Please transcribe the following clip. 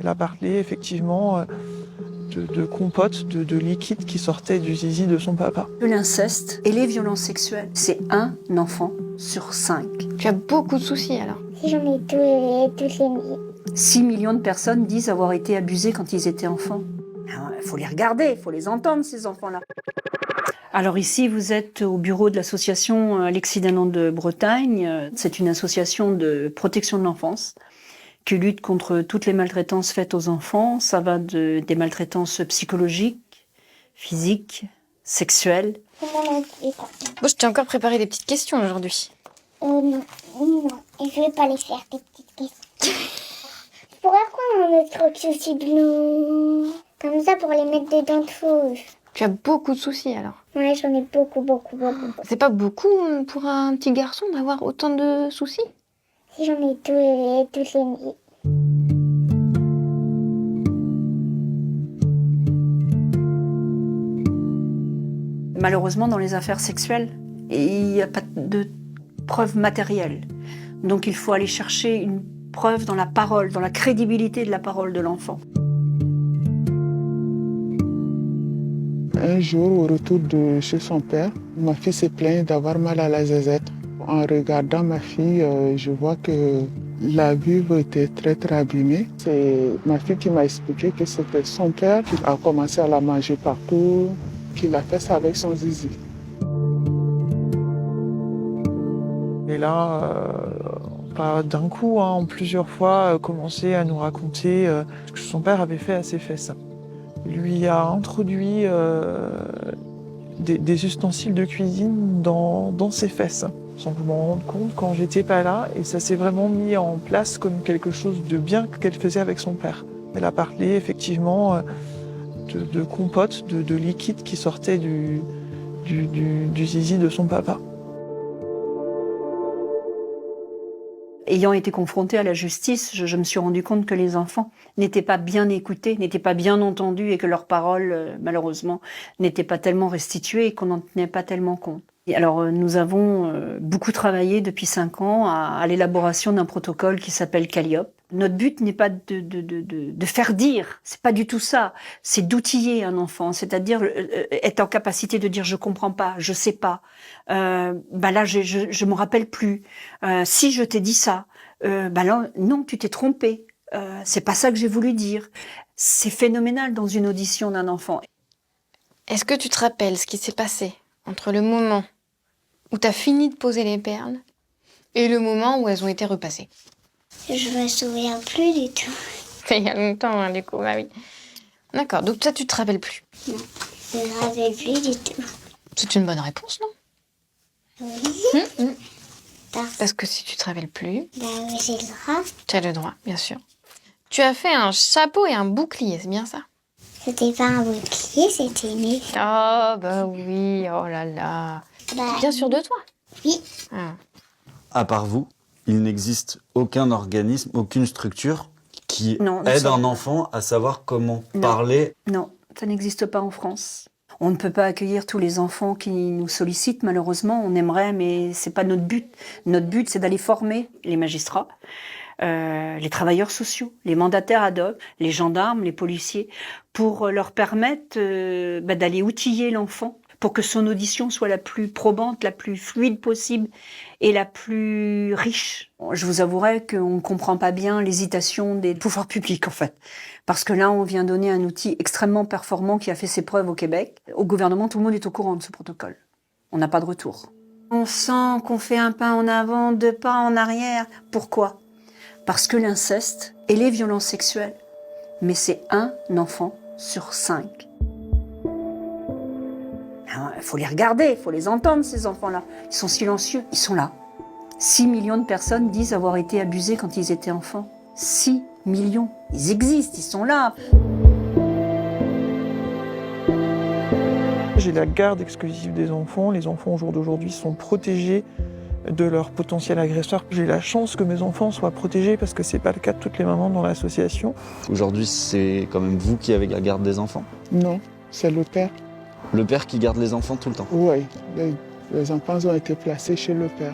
Elle a parlé effectivement de compote, de liquide qui sortait du zizi de son papa. L'inceste et les violences sexuelles, c'est un enfant sur 5. Tu as beaucoup de soucis alors. Si j'en ai tous les nuits. 6 millions de personnes disent avoir été abusées quand ils étaient enfants. Il faut les regarder, il faut les entendre, ces enfants-là. Alors ici, vous êtes au bureau de l'association Alexis Danan de Bretagne. C'est une association de protection de l'enfance qui lutte contre toutes les maltraitances faites aux enfants. Ça va des maltraitances psychologiques, physiques, sexuelles. Bon, je t'ai encore préparé des petites questions aujourd'hui. Non, je vais pas les faire, tes petites questions. Pourquoi on a trop de soucis blancs comme ça pour les mettre dedans de fauve? Tu as beaucoup de soucis alors. Ouais, j'en ai beaucoup. C'est pas beaucoup pour un petit garçon d'avoir autant de soucis? Si j'en ai tous les nuits. Malheureusement, dans les affaires sexuelles, il n'y a pas de preuve matérielle. Donc il faut aller chercher une preuve dans la parole, dans la crédibilité de la parole de l'enfant. Un jour, au retour de chez son père, ma fille s'est plainte d'avoir mal à la zézette. En regardant ma fille, je vois que la vulve était très abîmée. C'est ma fille qui m'a expliqué que c'était son père qui a commencé à la manger partout, qu'il a fait ça avec son zizi. Et là, pas d'un coup, en plusieurs fois, commencé à nous raconter ce que son père avait fait à ses fesses. Il lui a introduit des ustensiles de cuisine dans ses fesses, sans que je m'en rende compte quand j'étais pas là. Et ça s'est vraiment mis en place comme quelque chose de bien qu'elle faisait avec son père. Elle a parlé effectivement de compote, de liquide qui sortait du zizi de son papa. Ayant été confrontée à la justice, je me suis rendu compte que les enfants n'étaient pas bien écoutés, n'étaient pas bien entendus et que leurs paroles, malheureusement, n'étaient pas tellement restituées et qu'on n'en tenait pas tellement compte. Et alors, nous avons beaucoup travaillé depuis 5 ans à l'élaboration d'un protocole qui s'appelle Calliope. Notre but n'est pas de faire dire, c'est pas du tout ça. C'est d'outiller un enfant, c'est-à-dire être en capacité de dire je comprends pas, je sais pas. Là, je me rappelle plus. Si je t'ai dit ça, là, non, tu t'es trompé. C'est pas ça que j'ai voulu dire. C'est phénoménal dans une audition d'un enfant. Est-ce que tu te rappelles ce qui s'est passé entre le moment où tu as fini de poser les perles et le moment où elles ont été repassées? Je me souviens plus du tout. Il y a longtemps, hein, du coup, bah oui. D'accord, donc toi, tu te rappelles plus? Non, je me rappelle plus du tout. C'est une bonne réponse, non? Oui. Parce que si tu te rappelles plus... Bah oui, j'ai le droit. Tu as le droit, bien sûr. Tu as fait un chapeau et un bouclier, c'est bien ça? C'était pas un bouclier, c'était une épée. Oh, bah oui, oh là là. Bah, Bien sûr de toi? oui. Ah. À part vous, il n'existe aucun organisme, aucune structure qui Non, aide un enfant à savoir comment parler. Non, ça n'existe pas en France. On ne peut pas accueillir tous les enfants qui nous sollicitent, malheureusement. On aimerait, mais c'est pas notre but. Notre but, c'est d'aller former les magistrats, les travailleurs sociaux, les mandataires ad hoc, les gendarmes, les policiers, pour leur permettre d'aller outiller l'enfant pour que son audition soit la plus probante, la plus fluide possible et la plus riche. Je vous avouerai qu'on ne comprend pas bien l'hésitation des pouvoirs publics, en fait. Parce que là, on vient donner un outil extrêmement performant qui a fait ses preuves au Québec. Au gouvernement, tout le monde est au courant de ce protocole. On n'a pas de retour. On sent qu'on fait un pas en avant, 2 pas en arrière. Pourquoi? Parce que l'inceste et les violences sexuelles, mais c'est un enfant sur 5. Il faut les regarder, il faut les entendre, ces enfants-là. Ils sont silencieux, ils sont là. 6 millions de personnes disent avoir été abusées quand ils étaient enfants. 6 millions. Ils existent, ils sont là. J'ai la garde exclusive des enfants. Les enfants, au jour d'aujourd'hui, sont protégés de leur potentiel agresseur. J'ai la chance que mes enfants soient protégés parce que c'est pas le cas de toutes les mamans dans l'association. Aujourd'hui, c'est quand même vous qui avez la garde des enfants. Non, c'est le père. Le père qui garde les enfants tout le temps. Oui, les enfants ont été placés chez le père.